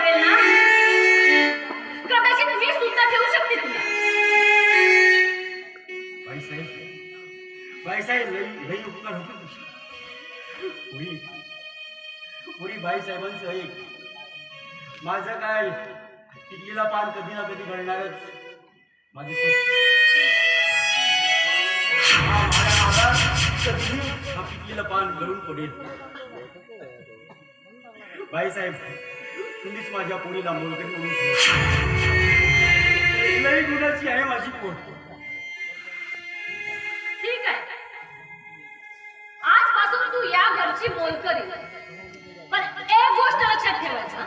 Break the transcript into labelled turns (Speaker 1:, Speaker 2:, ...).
Speaker 1: ठेवेल ना, कदाचित मी सुद्धा ठेवू शकते तुला.
Speaker 2: बाईसाहेब लई उपकार होते तुझी. पुरी बाईसाहेबांचं एक माझं काय पिकलेला पान कधी ना कधी घडणारच. माझी कधी हा पिकलेलं पान गळून पडेल. बाईसाहेब तुम्हीच माझ्या पोरीला मोलकरी म्हणून लई गुणाची आहे माझी पोर.
Speaker 1: ठीक आहे, आजपासून तू या घरची मोलकरी. पण एक गोष्ट लक्षात ठेवायचं,